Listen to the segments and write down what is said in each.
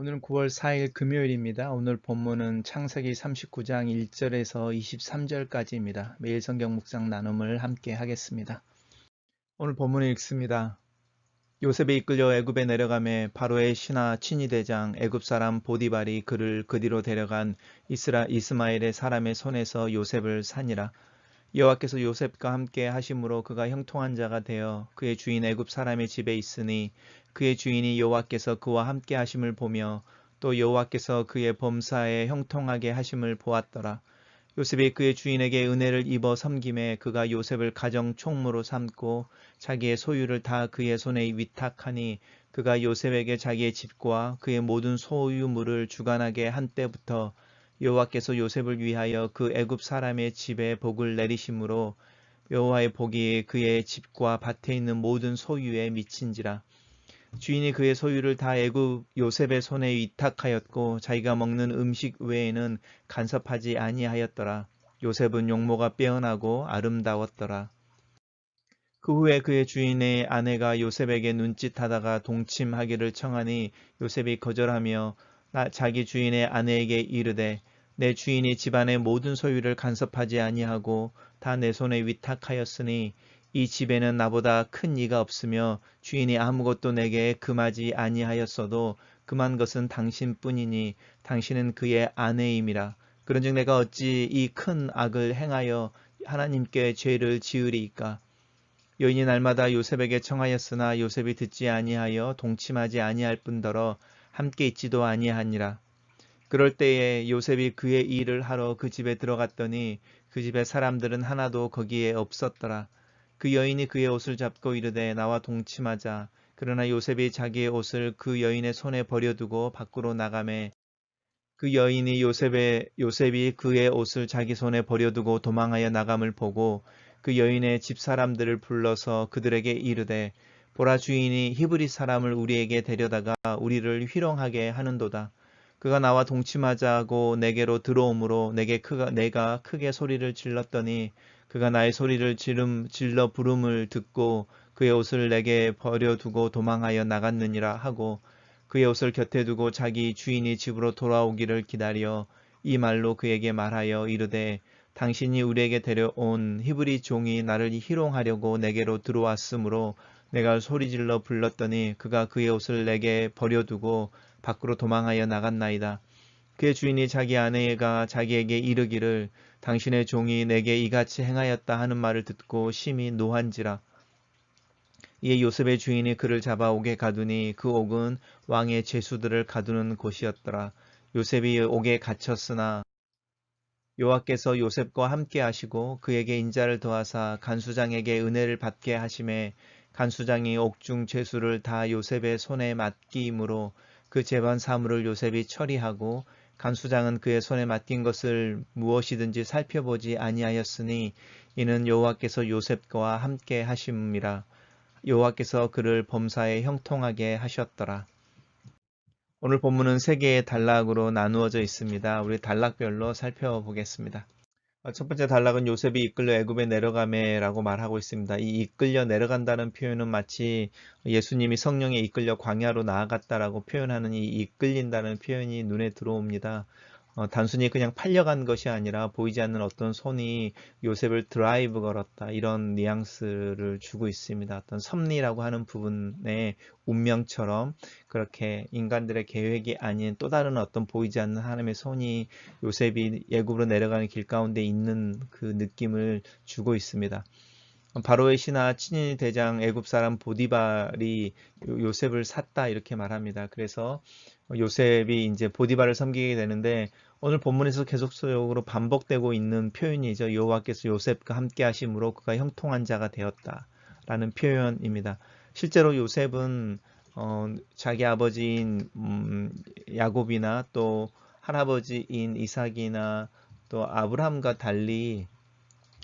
오늘은 9월 4일 금요일입니다. 오늘 본문은 창세기 39장 1절에서 23절까지입니다. 매일 성경 묵상 나눔을 함께 하겠습니다. 오늘 본문을 읽습니다. 요셉이 이끌려 애굽에 내려가매 바로의 신하 친위대장 애굽 사람 보디발이 그를 그 뒤로 데려간 이스마엘의 사람의 손에서 요셉을 산이라. 여호와께서 요셉과 함께 하심으로 그가 형통한 자가 되어 그의 주인 애굽 사람의 집에 있으니 그의 주인이 여호와께서 그와 함께 하심을 보며 또 여호와께서 그의 범사에 형통하게 하심을 보았더라. 요셉이 그의 주인에게 은혜를 입어 섬김에 그가 요셉을 가정 총무로 삼고 자기의 소유를 다 그의 손에 위탁하니 그가 요셉에게 자기의 집과 그의 모든 소유물을 주관하게 한 때부터 여호와께서 요셉을 위하여 그 애굽 사람의 집에 복을 내리심으로 여호와의 복이 그의 집과 밭에 있는 모든 소유에 미친지라. 주인이 그의 소유를 다 애굽 요셉의 손에 위탁하였고 자기가 먹는 음식 외에는 간섭하지 아니하였더라. 요셉은 용모가 빼어나고 아름다웠더라. 그 후에 그의 주인의 아내가 요셉에게 눈짓하다가 동침하기를 청하니 요셉이 거절하며 자기 주인의 아내에게 이르되 내 주인이 집안의 모든 소유를 간섭하지 아니하고 다 내 손에 위탁하였으니 이 집에는 나보다 큰 이가 없으며 주인이 아무것도 내게 금하지 아니하였어도 금한 것은 당신뿐이니 당신은 그의 아내임이라. 그런즉 내가 어찌 이 큰 악을 행하여 하나님께 죄를 지으리이까. 여인이 날마다 요셉에게 청하였으나 요셉이 듣지 아니하여 동침하지 아니할 뿐더러 함께 있지도 아니하니라. 그럴 때에 요셉이 그의 일을 하러 그 집에 들어갔더니 그 집의 사람들은 하나도 거기에 없었더라. 그 여인이 그의 옷을 잡고 이르되 나와 동침하자. 그러나 요셉이 자기의 옷을 그 여인의 손에 버려두고 밖으로 나가매 그 여인이 요셉이 그의 옷을 자기 손에 버려두고 도망하여 나감을 보고 그 여인의 집 사람들을 불러서 그들에게 이르되 보라 주인이 히브리 사람을 우리에게 데려다가 우리를 희롱하게 하는도다. 그가 나와 동침하자고 내게로 들어오므로 내가 크게 소리를 질렀더니 그가 나의 소리를 질러 부름을 듣고 그의 옷을 내게 버려두고 도망하여 나갔느니라 하고 그의 옷을 곁에 두고 자기 주인이 집으로 돌아오기를 기다려 이 말로 그에게 말하여 이르되 당신이 우리에게 데려온 히브리 종이 나를 희롱하려고 내게로 들어왔으므로 내가 소리질러 불렀더니 그가 그의 옷을 내게 버려두고 밖으로 도망하여 나갔나이다. 그의 주인이 자기 아내가 자기에게 이르기를 당신의 종이 내게 이같이 행하였다 하는 말을 듣고 심히 노한지라. 이에 요셉의 주인이 그를 잡아 옥에 가두니 그 옥은 왕의 죄수들을 가두는 곳이었더라. 요셉이 옥에 갇혔으나 여호와께서 요셉과 함께 하시고 그에게 인자를 더하사 간수장에게 은혜를 받게 하심에 간수장이 옥중 죄수를 다 요셉의 손에 맡기므로 그 재반 사물을 요셉이 처리하고 간수장은 그의 손에 맡긴 것을 무엇이든지 살펴보지 아니하였으니 이는 여호와께서 요셉과 함께 하심이라. 여호와께서 그를 범사에 형통하게 하셨더라. 오늘 본문은 세 개의 단락으로 나누어져 있습니다. 우리 단락별로 살펴보겠습니다. 첫 번째 단락은 요셉이 이끌려 애굽에 내려가매라고 말하고 있습니다. 이 이끌려 내려간다는 표현은 마치 예수님이 성령에 이끌려 광야로 나아갔다라고 표현하는 이 이끌린다는 표현이 눈에 들어옵니다. 단순히 그냥 팔려간 것이 아니라 보이지 않는 어떤 손이 요셉을 드라이브 걸었다. 이런 뉘앙스를 주고 있습니다. 어떤 섭리라고 하는 부분의 운명처럼 그렇게 인간들의 계획이 아닌 또 다른 어떤 보이지 않는 하나님의 손이 요셉이 애굽으로 내려가는 길 가운데 있는 그 느낌을 주고 있습니다. 바로의 신하 친위 대장 애굽 사람 보디발이 요셉을 샀다 이렇게 말합니다. 그래서 요셉이 이제 보디발을 섬기게 되는데 오늘 본문에서 계속적으로 반복되고 있는 표현이죠. 여호와께서 요셉과 함께 하심으로 그가 형통한 자가 되었다라는 표현입니다. 실제로 요셉은 자기 아버지인 야곱이나 또 할아버지인 이삭이나 또 아브라함과 달리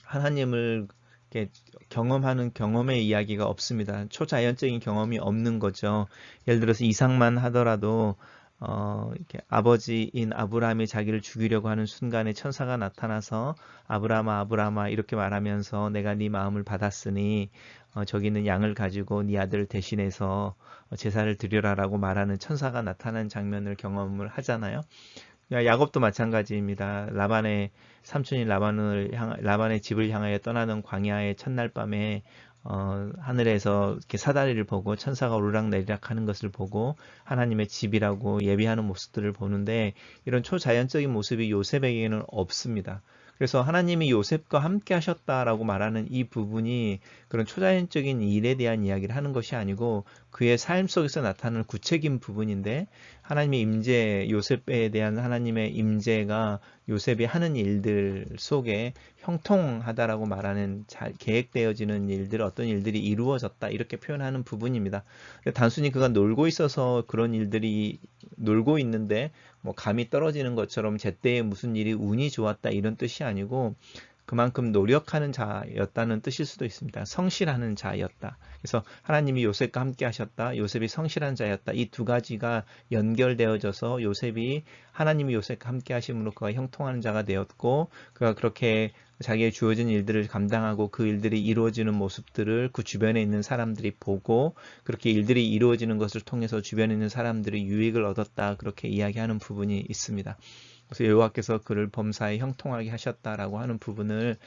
하나님을 이렇게 경험하는 경험의 이야기가 없습니다. 초자연적인 경험이 없는 거죠. 예를 들어서 이삭만 하더라도 이렇게 아버지인 아브라함이 자기를 죽이려고 하는 순간에 천사가 나타나서 아브라함아 아브라함아 이렇게 말하면서 내가 네 마음을 받았으니 저기 있는 양을 가지고 네 아들을 대신해서 제사를 드려라라고 말하는 천사가 나타나는 장면을 경험을 하잖아요. 야곱도 마찬가지입니다. 라반의 삼촌인 라반의 집을 향하여 떠나는 광야의 첫날 밤에 하늘에서 이렇게 사다리를 보고 천사가 오르락내리락 하는 것을 보고 하나님의 집이라고 예비하는 모습들을 보는데 이런 초자연적인 모습이 요셉에게는 없습니다. 그래서 하나님이 요셉과 함께 하셨다라고 말하는 이 부분이 그런 초자연적인 일에 대한 이야기를 하는 것이 아니고 그의 삶 속에서 나타나는 구체적인 부분인데 하나님의 임재, 요셉에 대한 하나님의 임재가 요셉이 하는 일들 속에 형통하다라고 말하는 잘 계획되어지는 일들, 어떤 일들이 이루어졌다 이렇게 표현하는 부분입니다. 단순히 그가 놀고 있어서 그런 일들이 놀고 있는데 뭐 감이 떨어지는 것처럼 제때에 무슨 일이 운이 좋았다 이런 뜻이 아니고 그만큼 노력하는 자였다는 뜻일 수도 있습니다. 성실하는 자였다. 그래서 하나님이 요셉과 함께 하셨다. 요셉이 성실한 자였다. 이 두 가지가 연결되어져서 요셉이 하나님이 요셉과 함께 하심으로 그가 형통하는 자가 되었고 그가 그렇게 자기의 주어진 일들을 감당하고 그 일들이 이루어지는 모습들을 그 주변에 있는 사람들이 보고 그렇게 일들이 이루어지는 것을 통해서 주변에 있는 사람들이 유익을 얻었다. 그렇게 이야기하는 부분이 있습니다. 그래서 여호와께서 그를 범사에 형통하게 하셨다라고 하는 부분을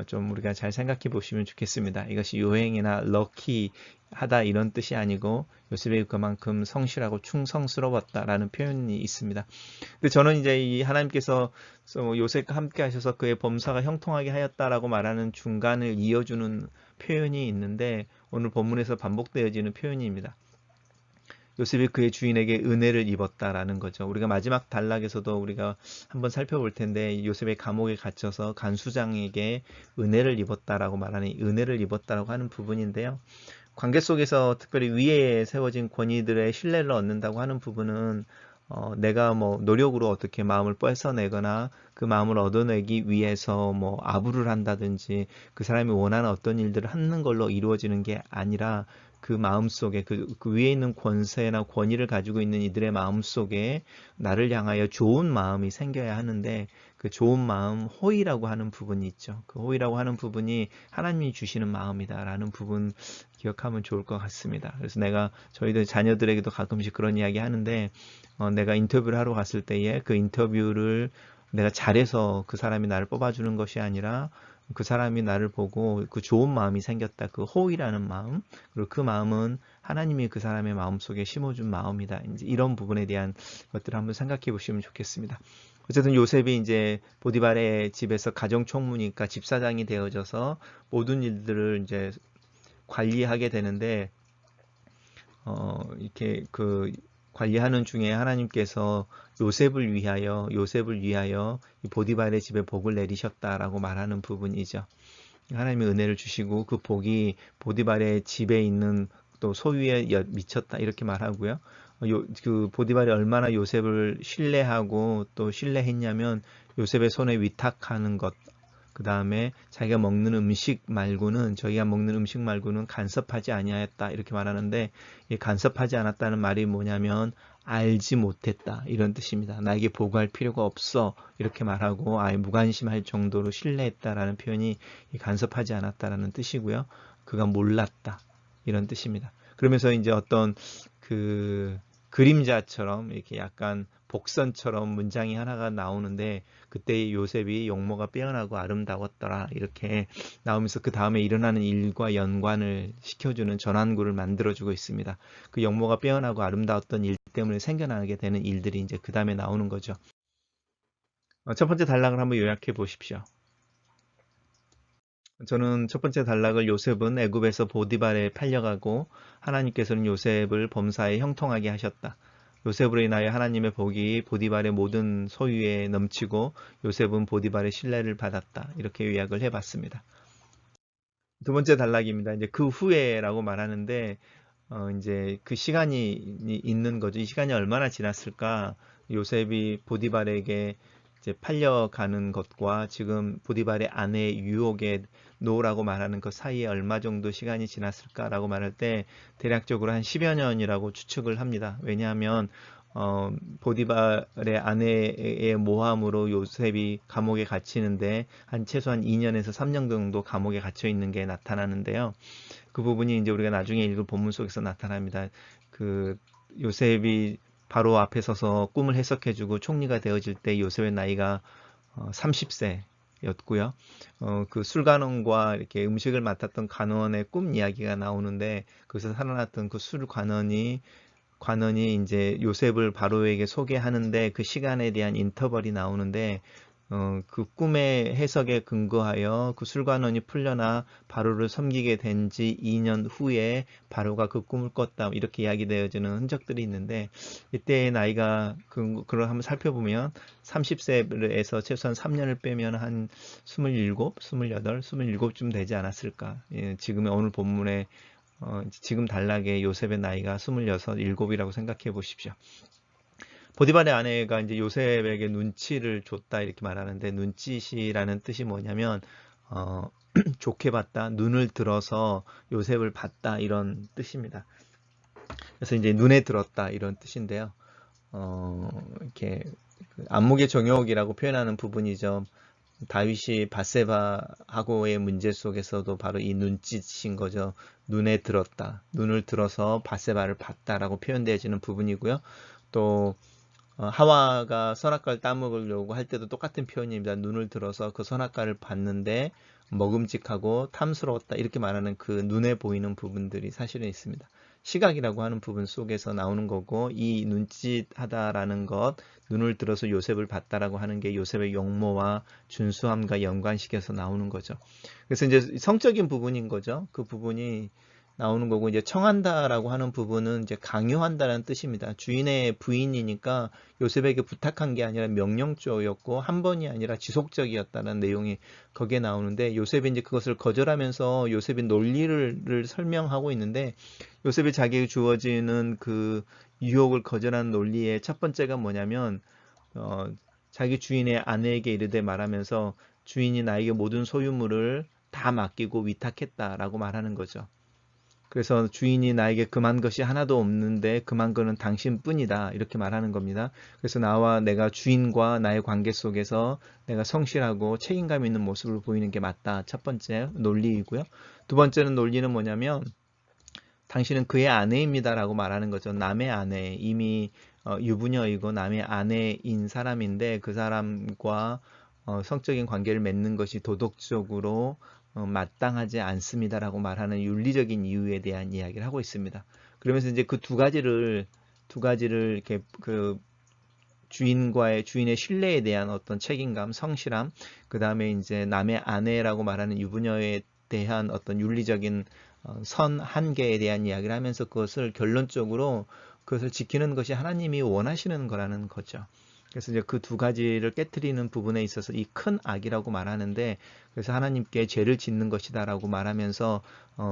좀 우리가 잘 생각해 보시면 좋겠습니다. 이것이 요행이나 럭키하다 이런 뜻이 아니고 요셉이 그만큼 성실하고 충성스러웠다라는 표현이 있습니다. 근데 저는 이제 이 하나님께서 요셉과 함께 하셔서 그의 범사가 형통하게 하였다라고 말하는 중간을 이어주는 표현이 있는데 오늘 본문에서 반복되어지는 표현입니다. 요셉이 그의 주인에게 은혜를 입었다라는 거죠. 우리가 마지막 단락에서도 우리가 한번 살펴볼 텐데 요셉의 감옥에 갇혀서 간수장에게 은혜를 입었다라고 말하는 은혜를 입었다라고 하는 부분인데요. 관계 속에서 특별히 위에 세워진 권위들의 신뢰를 얻는다고 하는 부분은 내가 뭐 노력으로 어떻게 마음을 뺏어내거나 그 마음을 얻어내기 위해서 뭐 아부를 한다든지 그 사람이 원하는 어떤 일들을 하는 걸로 이루어지는 게 아니라 그 마음 속에 그 위에 있는 권세나 권위를 가지고 있는 이들의 마음 속에 나를 향하여 좋은 마음이 생겨야 하는데 그 좋은 마음, 호의라고 하는 부분이 있죠. 그 호의라고 하는 부분이 하나님이 주시는 마음이다라는 부분 기억하면 좋을 것 같습니다. 그래서 내가 저희들 자녀들에게도 가끔씩 그런 이야기 하는데 내가 인터뷰를 하러 갔을 때에 그 인터뷰를 내가 잘해서 그 사람이 나를 뽑아주는 것이 아니라 그 사람이 나를 보고 그 좋은 마음이 생겼다. 그 호의라는 마음. 그리고 그 마음은 하나님이 그 사람의 마음속에 심어준 마음이다. 이제 이런 부분에 대한 것들을 한번 생각해 보시면 좋겠습니다. 어쨌든 요셉이 이제 보디발의 집에서 가정 총무니까 집사장이 되어져서 모든 일들을 이제 관리하게 되는데 이렇게 그 관리하는 중에 하나님께서 요셉을 위하여 이 보디발의 집에 복을 내리셨다라고 말하는 부분이죠. 하나님의 은혜를 주시고 그 복이 보디발의 집에 있는 또 소유에 미쳤다 이렇게 말하고요. 그 보디발이 얼마나 요셉을 신뢰하고 또 신뢰했냐면 요셉의 손에 위탁하는 것, 그 다음에 자기가 먹는 음식 말고는 저희가 먹는 음식 말고는 간섭하지 아니하였다 이렇게 말하는데 이 간섭하지 않았다는 말이 뭐냐면 알지 못했다 이런 뜻입니다. 나에게 보고할 필요가 없어 이렇게 말하고 아예 무관심할 정도로 신뢰했다라는 표현이 간섭하지 않았다라는 뜻이고요. 그가 몰랐다 이런 뜻입니다. 그러면서 이제 어떤 그 그림자처럼 이렇게 약간 복선처럼 문장이 하나가 나오는데 그때 요셉이 용모가 빼어나고 아름다웠더라 이렇게 나오면서 그 다음에 일어나는 일과 연관을 시켜주는 전환구를 만들어주고 있습니다. 그 용모가 빼어나고 아름다웠던 일 때문에 생겨나게 되는 일들이 이제 그 다음에 나오는 거죠. 첫 번째 단락을 한번 요약해 보십시오. 저는 첫 번째 단락을 요셉은 애굽에서 보디발에 팔려가고 하나님께서는 요셉을 범사에 형통하게 하셨다. 요셉으로 인하여 하나님의 복이 보디발의 모든 소유에 넘치고 요셉은 보디발의 신뢰를 받았다. 이렇게 요약을 해봤습니다. 두 번째 단락입니다. 이제 그 후에라고 말하는데 이제 그 시간이 있는 거죠. 이 시간이 얼마나 지났을까? 요셉이 보디발에게 이제 팔려가는 것과 지금 보디발의 아내의 유혹에 노라고 말하는 것 사이에 얼마 정도 시간이 지났을까라고 말할 때 대략적으로 한 10여 년이라고 추측을 합니다. 왜냐하면 보디발의 아내의 모함으로 요셉이 감옥에 갇히는데 한 최소한 2년에서 3년 정도 감옥에 갇혀 있는 게 나타나는데요. 그 부분이 이제 우리가 나중에 읽을 본문 속에서 나타납니다. 그 요셉이 바로 앞에 서서 꿈을 해석해주고 총리가 되어질 때 요셉의 나이가 30세였고요. 그 술관원과 이렇게 음식을 맡았던 관원의 꿈 이야기가 나오는데 거기서 살아났던 그 술관원이 이제 요셉을 바로에게 소개하는데 그 시간에 대한 인터벌이 나오는데 그 꿈의 해석에 근거하여 그 술관원이 풀려나 바로를 섬기게 된 지 2년 후에 바로가 그 꿈을 꿨다 이렇게 이야기되어지는 흔적들이 있는데 이때의 나이가 그걸 한번 살펴보면 30세에서 최소한 3년을 빼면 한 27, 28, 27쯤 되지 않았을까. 예, 지금의 오늘 본문에 지금 단락에 요셉의 나이가 26, 7이라고 생각해 보십시오. 보디발의 아내가 이제 요셉에게 눈치를 줬다 이렇게 말하는데 눈짓이라는 뜻이 뭐냐면 좋게 봤다, 눈을 들어서 요셉을 봤다 이런 뜻입니다. 그래서 이제 눈에 들었다 이런 뜻인데요. 이렇게 안목의 정욕이라고 표현하는 부분이죠. 다윗이 밧세바하고의 문제 속에서도 바로 이 눈짓인 거죠. 눈에 들었다. 눈을 들어서 밧세바를 봤다라고 표현되어지는 부분이고요. 또 하와가 선악과를 따먹으려고 할 때도 똑같은 표현입니다. 눈을 들어서 그 선악과를 봤는데 먹음직하고 탐스러웠다 이렇게 말하는 그 눈에 보이는 부분들이 사실은 있습니다. 시각이라고 하는 부분 속에서 나오는 거고 이 눈짓하다라는 것, 눈을 들어서 요셉을 봤다라고 하는 게 요셉의 용모와 준수함과 연관시켜서 나오는 거죠. 그래서 이제 성적인 부분인 거죠. 그 부분이 나오는 거고 이제 청한다라고 하는 부분은 이제 강요한다라는 뜻입니다. 주인의 부인이니까 요셉에게 부탁한 게 아니라 명령조였고 한 번이 아니라 지속적이었다는 내용이 거기에 나오는데 요셉이 이제 그것을 거절하면서 요셉의 논리를 설명하고 있는데 요셉이 자기에게 주어지는 그 유혹을 거절한 논리의 첫 번째가 뭐냐면 자기 주인의 아내에게 이르되 말하면서 주인이 나에게 모든 소유물을 다 맡기고 위탁했다라고 말하는 거죠. 그래서 주인이 나에게 금한 것이 하나도 없는데 금한 거는 당신뿐이다 이렇게 말하는 겁니다. 그래서 나와 내가 주인과 나의 관계 속에서 내가 성실하고 책임감 있는 모습을 보이는 게 맞다. 첫 번째 논리이고요. 두 번째는 논리는 뭐냐면 당신은 그의 아내입니다 라고 말하는 거죠. 남의 아내, 이미 유부녀이고 남의 아내인 사람인데 그 사람과 성적인 관계를 맺는 것이 도덕적으로 마땅하지 않습니다라고 말하는 윤리적인 이유에 대한 이야기를 하고 있습니다. 그러면서 이제 그 두 가지를 이렇게 그 주인의 신뢰에 대한 어떤 책임감, 성실함, 그 다음에 이제 남의 아내라고 말하는 유부녀에 대한 어떤 윤리적인 선 한계에 대한 이야기를 하면서 그것을 결론적으로 그것을 지키는 것이 하나님이 원하시는 거라는 거죠. 그래서 이제 그 두 가지를 깨트리는 부분에 있어서 이 큰 악이라고 말하는데 그래서 하나님께 죄를 짓는 것이다라고 말하면서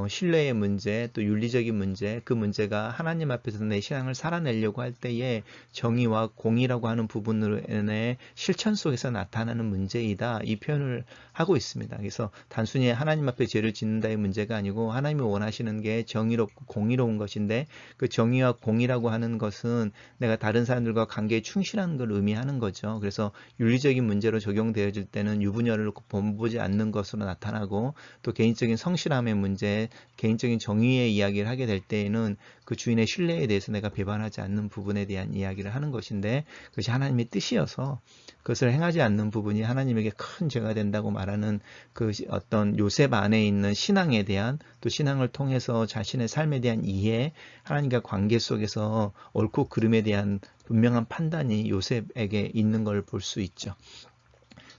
신뢰의 문제 또 윤리적인 문제 그 문제가 하나님 앞에서 내 신앙을 살아내려고 할 때에 정의와 공의라고 하는 부분의 실천 속에서 나타나는 문제이다 이 표현을 하고 있습니다. 그래서 단순히 하나님 앞에 죄를 짓는다의 문제가 아니고 하나님이 원하시는 게 정의롭고 공의로운 것인데 그 정의와 공의라고 하는 것은 내가 다른 사람들과 관계에 충실한 걸 의미하는 거죠. 그래서 윤리적인 문제로 적용되어질 때는 유부녀를 본보지 않는 것으로 나타나고 또 개인적인 성실함의 문제, 개인적인 정의의 이야기를 하게 될 때에는 그 주인의 신뢰에 대해서 내가 배반하지 않는 부분에 대한 이야기를 하는 것인데 그것이 하나님의 뜻이어서 그것을 행하지 않는 부분이 하나님에게 큰 죄가 된다고 말하는 그 어떤 요셉 안에 있는 신앙에 대한 또 신앙을 통해서 자신의 삶에 대한 이해, 하나님과 관계 속에서 옳고 그름에 대한 분명한 판단이 요셉에게 있는 걸 볼 수 있죠.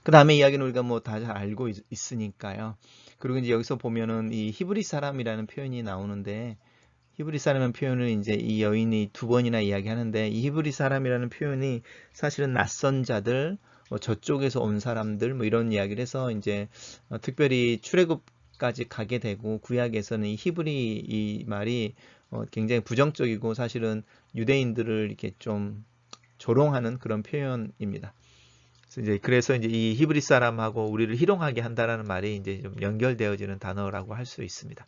그 다음에 이야기는 우리가 뭐 다 잘 알고 있으니까요. 그리고 이제 여기서 보면은 이 히브리 사람이라는 표현이 나오는데 히브리 사람이라는 표현을 이제 이 여인이 두 번이나 이야기하는데 이 히브리 사람이라는 표현이 사실은 낯선 자들, 뭐 저쪽에서 온 사람들 뭐 이런 이야기를 해서 이제 특별히 출애굽까지 가게 되고 구약에서는 이 히브리 이 말이 굉장히 부정적이고 사실은 유대인들을 이렇게 좀 조롱하는 그런 표현입니다. 그래서 이제 이 히브리 사람하고 우리를 희롱하게 한다라는 말이 이제 좀 연결되어지는 단어라고 할 수 있습니다.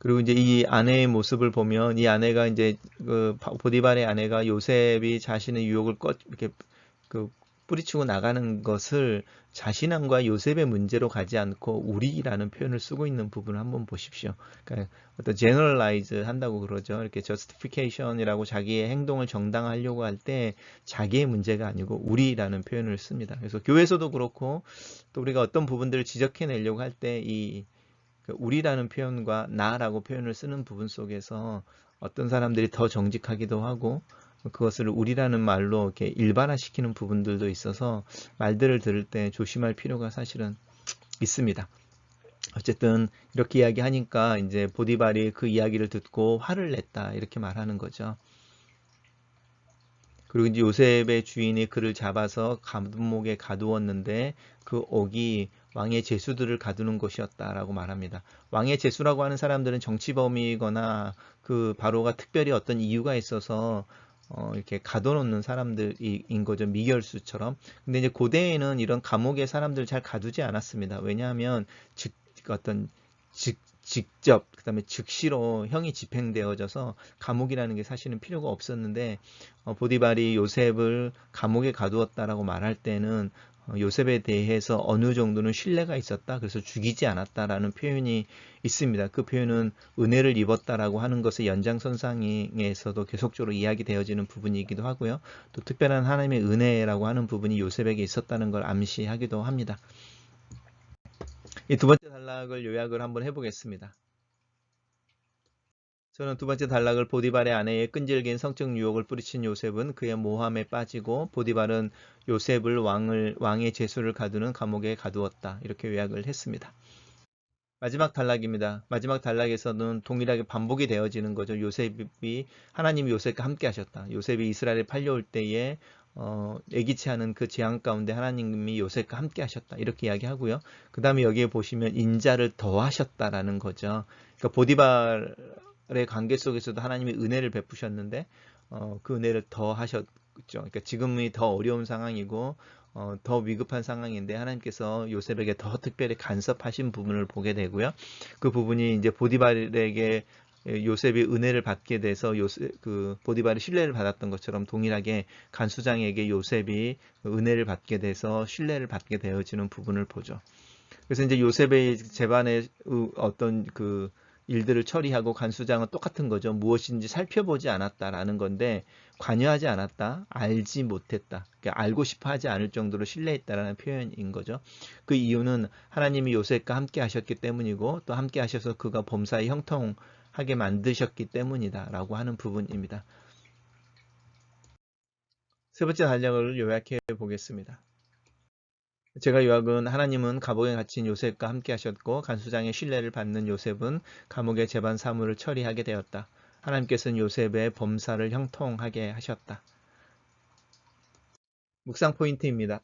그리고 이제 이 아내의 모습을 보면 이 아내가 이제 그 보디발의 아내가 요셉이 자신의 유혹을 이렇게 그 뿌리치고 나가는 것을 자신함과 요셉의 문제로 가지 않고 우리라는 표현을 쓰고 있는 부분을 한번 보십시오. 그러니까 어떤 generalize 한다고 그러죠. 이렇게 justification이라고 자기의 행동을 정당화하려고 할 때 자기의 문제가 아니고 우리라는 표현을 씁니다. 그래서 교회에서도 그렇고 또 우리가 어떤 부분들을 지적해내려고 할 때 이 우리라는 표현과 나라고 표현을 쓰는 부분 속에서 어떤 사람들이 더 정직하기도 하고 그것을 우리라는 말로 이렇게 일반화시키는 부분들도 있어서 말들을 들을 때 조심할 필요가 사실은 있습니다. 어쨌든 이렇게 이야기하니까 이제 보디발이 그 이야기를 듣고 화를 냈다 이렇게 말하는 거죠. 그리고 이제 요셉의 주인이 그를 잡아서 감옥에 가두었는데 그 옥이 왕의 제수들을 가두는 곳이었다라고 말합니다. 왕의 제수라고 하는 사람들은 정치범이거나 그 바로가 특별히 어떤 이유가 있어서 이렇게 가둬놓는 사람들인 거죠. 미결수처럼. 근데 이제 고대에는 이런 감옥에 사람들 잘 가두지 않았습니다. 왜냐하면 어떤 직접 그다음에 즉시로 형이 집행되어져서 감옥이라는 게 사실은 필요가 없었는데 보디발이 요셉을 감옥에 가두었다라고 말할 때는 요셉에 대해서 어느 정도는 신뢰가 있었다. 그래서 죽이지 않았다라는 표현이 있습니다. 그 표현은 은혜를 입었다라고 하는 것의 연장선상에서도 계속적으로 이야기되어지는 부분이기도 하고요. 또 특별한 하나님의 은혜라고 하는 부분이 요셉에게 있었다는 걸 암시하기도 합니다. 이 두 번째 단락을 요약을 한번 해보겠습니다. 저는 두 번째 단락을 보디발의 아내의 끈질긴 성적 유혹을 뿌리친 요셉은 그의 모함에 빠지고 보디발은 요셉을 왕의 제수를 가두는 감옥에 가두었다. 이렇게 요약을 했습니다. 마지막 단락입니다. 마지막 단락에서는 동일하게 반복이 되어지는 거죠. 하나님이 요셉과 함께 하셨다. 요셉이 이스라엘에 팔려올 때에 예기치 않은 그 재앙 가운데 하나님이 요셉과 함께 하셨다. 이렇게 이야기하고요. 그 다음에 여기에 보시면 인자를 더하셨다라는 거죠. 그러니까 보디발의 관계 속에서도 하나님이 은혜를 베푸셨는데 그 은혜를 더하셨죠. 그러니까 지금이 더 어려운 상황이고 더 위급한 상황인데 하나님께서 요셉에게 더 특별히 간섭하신 부분을 보게 되고요. 그 부분이 이제 보디발에게 요셉이 은혜를 받게 돼서 보디발이 신뢰를 받았던 것처럼 동일하게 간수장에게 요셉이 은혜를 받게 돼서 신뢰를 받게 되어지는 부분을 보죠. 그래서 이제 요셉의 재반의 어떤 그 일들을 처리하고 간수장은 똑같은 거죠. 무엇인지 살펴보지 않았다라는 건데 관여하지 않았다, 알지 못했다, 그러니까 알고 싶어 하지 않을 정도로 신뢰했다라는 표현인 거죠. 그 이유는 하나님이 요셉과 함께 하셨기 때문이고 또 함께 하셔서 그가 범사에 형통하게 만드셨기 때문이다라고 하는 부분입니다. 세 번째 단락을 요약해 보겠습니다. 제가 요약은 하나님은 감옥에 갇힌 요셉과 함께 하셨고 간수장의 신뢰를 받는 요셉은 감옥의 재반 사무를 처리하게 되었다. 하나님께서는 요셉의 범사를 형통하게 하셨다. 묵상 포인트입니다.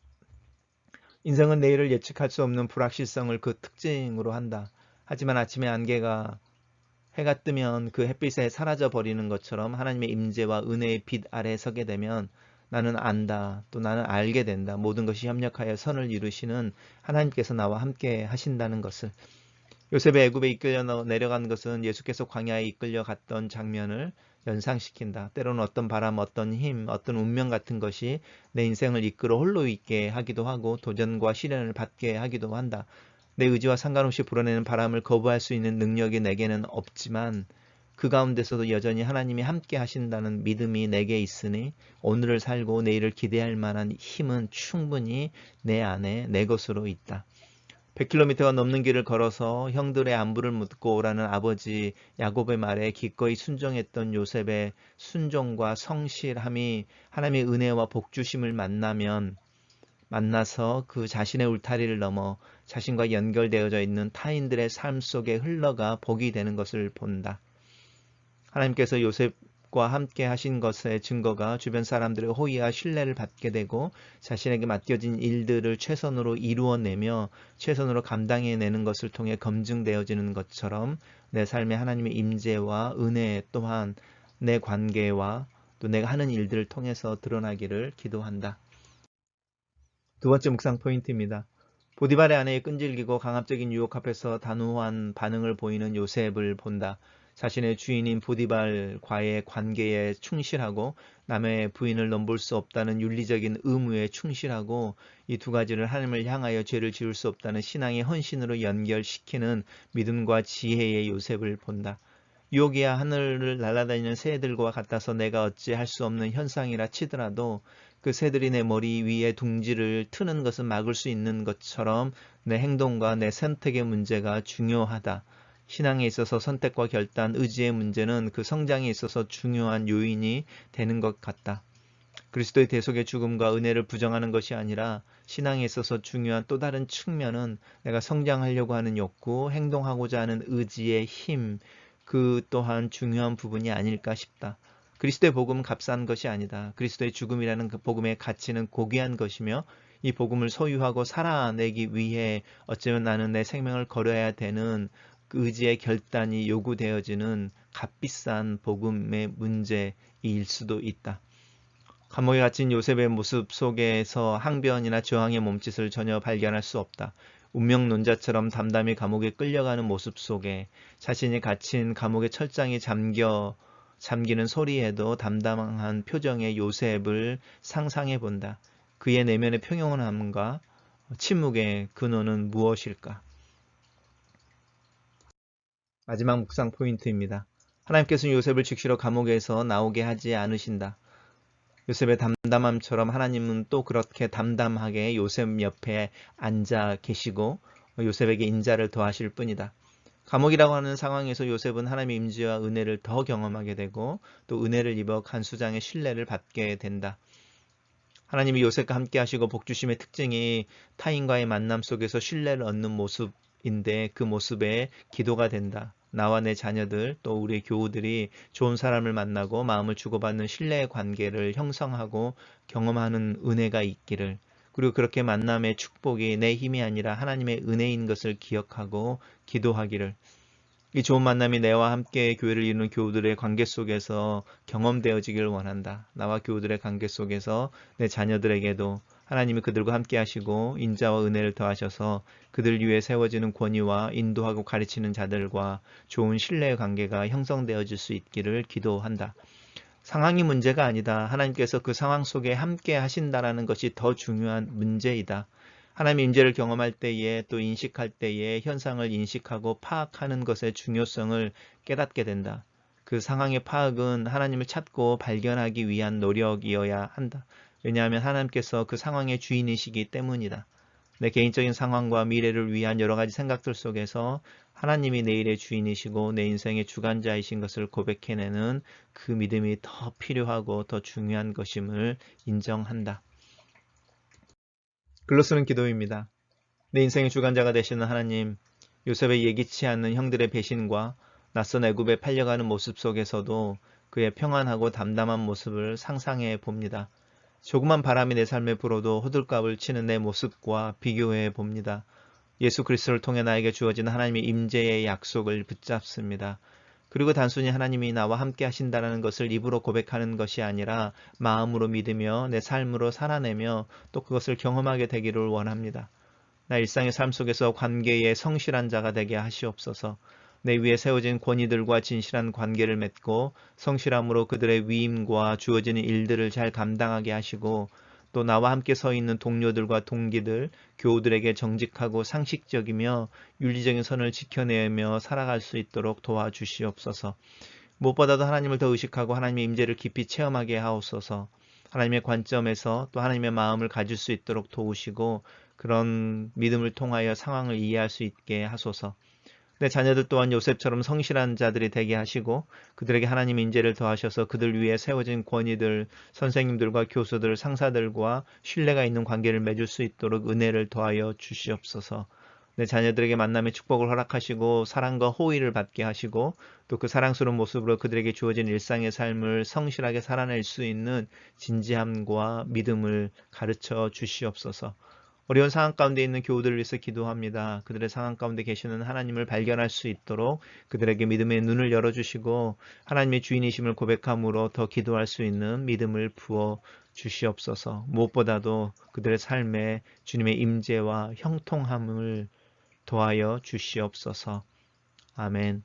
인생은 내일을 예측할 수 없는 불확실성을 그 특징으로 한다. 하지만 아침에 안개가 해가 뜨면 그 햇빛에 사라져 버리는 것처럼 하나님의 임재와 은혜의 빛 아래 서게 되면 나는 안다. 또 나는 알게 된다. 모든 것이 협력하여 선을 이루시는 하나님께서 나와 함께 하신다는 것을. 요셉의 애굽에 이끌려 내려간 것은 예수께서 광야에 이끌려 갔던 장면을 연상시킨다. 때로는 어떤 바람, 어떤 힘, 어떤 운명 같은 것이 내 인생을 이끌어 홀로 있게 하기도 하고 도전과 시련을 받게 하기도 한다. 내 의지와 상관없이 불어내는 바람을 거부할 수 있는 능력이 내게는 없지만 그 가운데서도 여전히 하나님이 함께 하신다는 믿음이 내게 있으니 오늘을 살고 내일을 기대할 만한 힘은 충분히 내 안에 내 것으로 있다. 100km가 넘는 길을 걸어서 형들의 안부를 묻고 오라는 아버지 야곱의 말에 기꺼이 순종했던 요셉의 순종과 성실함이 하나님의 은혜와 복주심을 만나서 그 자신의 울타리를 넘어 자신과 연결되어져 있는 타인들의 삶 속에 흘러가 복이 되는 것을 본다. 하나님께서 요셉과 함께 하신 것의 증거가 주변 사람들의 호의와 신뢰를 받게 되고 자신에게 맡겨진 일들을 최선으로 이루어내며 최선으로 감당해내는 것을 통해 검증되어지는 것처럼 내 삶에 하나님의 임재와 은혜 또한 내 관계와 또 내가 하는 일들을 통해서 드러나기를 기도한다. 두 번째 묵상 포인트입니다. 보디발의 아내의 끈질기고 강압적인 유혹 앞에서 단호한 반응을 보이는 요셉을 본다. 자신의 주인인 보디발과의 관계에 충실하고 남의 부인을 넘볼 수 없다는 윤리적인 의무에 충실하고 이 두 가지를 하나님을 향하여 죄를 지을 수 없다는 신앙의 헌신으로 연결시키는 믿음과 지혜의 요셉을 본다. 유혹이야 하늘을 날아다니는 새들과 같아서 내가 어찌 할 수 없는 현상이라 치더라도 그 새들이 내 머리 위에 둥지를 트는 것은 막을 수 있는 것처럼 내 행동과 내 선택의 문제가 중요하다. 신앙에 있어서 선택과 결단, 의지의 문제는 그 성장에 있어서 중요한 요인이 되는 것 같다. 그리스도의 대속의 죽음과 은혜를 부정하는 것이 아니라 신앙에 있어서 중요한 또 다른 측면은 내가 성장하려고 하는 욕구, 행동하고자 하는 의지의 힘, 그 또한 중요한 부분이 아닐까 싶다. 그리스도의 복음은 값싼 것이 아니다. 그리스도의 죽음이라는 그 복음의 가치는 고귀한 것이며 이 복음을 소유하고 살아내기 위해 어쩌면 나는 내 생명을 걸어야 되는 그 의지의 결단이 요구되어지는 값비싼 복음의 문제일 수도 있다. 감옥에 갇힌 요셉의 모습 속에서 항변이나 저항의 몸짓을 전혀 발견할 수 없다. 운명론자처럼 담담히 감옥에 끌려가는 모습 속에 자신이 갇힌 감옥의 철장이 잠기는 소리에도 담담한 표정의 요셉을 상상해 본다. 그의 내면의 평온함과 침묵의 근원은 무엇일까? 마지막 묵상 포인트입니다. 하나님께서는 요셉을 즉시로 감옥에서 나오게 하지 않으신다. 요셉의 담담함처럼 하나님은 또 그렇게 담담하게 요셉 옆에 앉아 계시고 요셉에게 인자를 더하실 뿐이다. 감옥이라고 하는 상황에서 요셉은 하나님의 임재와 은혜를 더 경험하게 되고 또 은혜를 입어 간수장의 신뢰를 받게 된다. 하나님이 요셉과 함께 하시고 복주심의 특징이 타인과의 만남 속에서 신뢰를 얻는 모습인데 그 모습에 기도가 된다. 나와 내 자녀들 또 우리 교우들이 좋은 사람을 만나고 마음을 주고받는 신뢰의 관계를 형성하고 경험하는 은혜가 있기를, 그리고 그렇게 만남의 축복이 내 힘이 아니라 하나님의 은혜인 것을 기억하고 기도하기를, 이 좋은 만남이 내와 함께 교회를 이루는 교우들의 관계 속에서 경험되어지기를 원한다. 나와 교우들의 관계 속에서 내 자녀들에게도 하나님이 그들과 함께 하시고 인자와 은혜를 더하셔서 그들 위해 세워지는 권위와 인도하고 가르치는 자들과 좋은 신뢰의 관계가 형성되어질 수 있기를 기도한다. 상황이 문제가 아니다. 하나님께서 그 상황 속에 함께 하신다라는 것이 더 중요한 문제이다. 하나님의 임재를 경험할 때에 또 인식할 때에 현상을 인식하고 파악하는 것의 중요성을 깨닫게 된다. 그 상황의 파악은 하나님을 찾고 발견하기 위한 노력이어야 한다. 왜냐하면 하나님께서 그 상황의 주인이시기 때문이다. 내 개인적인 상황과 미래를 위한 여러 가지 생각들 속에서 하나님이 내일의 주인이시고 내 인생의 주관자이신 것을 고백해내는 그 믿음이 더 필요하고 더 중요한 것임을 인정한다. 글로 쓰는 기도입니다. 내 인생의 주관자가 되시는 하나님, 요셉의 예기치 않는 형들의 배신과 낯선 애굽에 팔려가는 모습 속에서도 그의 평안하고 담담한 모습을 상상해 봅니다. 조그만 바람이 내 삶에 불어도 호들갑을 치는 내 모습과 비교해 봅니다. 예수 그리스도를 통해 나에게 주어진 하나님의 임재의 약속을 붙잡습니다. 그리고 단순히 하나님이 나와 함께 하신다는 것을 입으로 고백하는 것이 아니라 마음으로 믿으며 내 삶으로 살아내며 또 그것을 경험하게 되기를 원합니다. 나 일상의 삶 속에서 관계의 성실한 자가 되게 하시옵소서. 내 위에 세워진 권위들과 진실한 관계를 맺고 성실함으로 그들의 위임과 주어지는 일들을 잘 감당하게 하시고 또 나와 함께 서 있는 동료들과 동기들, 교우들에게 정직하고 상식적이며 윤리적인 선을 지켜내며 살아갈 수 있도록 도와주시옵소서. 무엇보다도 하나님을 더 의식하고 하나님의 임재를 깊이 체험하게 하옵소서. 하나님의 관점에서 또 하나님의 마음을 가질 수 있도록 도우시고 그런 믿음을 통하여 상황을 이해할 수 있게 하소서. 내 자녀들 또한 요셉처럼 성실한 자들이 되게 하시고 그들에게 하나님의 인재를 더하셔서 그들 위에 세워진 권위들, 선생님들과 교수들, 상사들과 신뢰가 있는 관계를 맺을 수 있도록 은혜를 더하여 주시옵소서. 내 자녀들에게 만남의 축복을 허락하시고 사랑과 호의를 받게 하시고 또 그 사랑스러운 모습으로 그들에게 주어진 일상의 삶을 성실하게 살아낼 수 있는 진지함과 믿음을 가르쳐 주시옵소서. 어려운 상황 가운데 있는 교우들을 위해서 기도합니다. 그들의 상황 가운데 계시는 하나님을 발견할 수 있도록 그들에게 믿음의 눈을 열어주시고 하나님의 주인이심을 고백함으로 더 기도할 수 있는 믿음을 부어 주시옵소서. 무엇보다도 그들의 삶에 주님의 임재와 형통함을 도하여 주시옵소서. 아멘.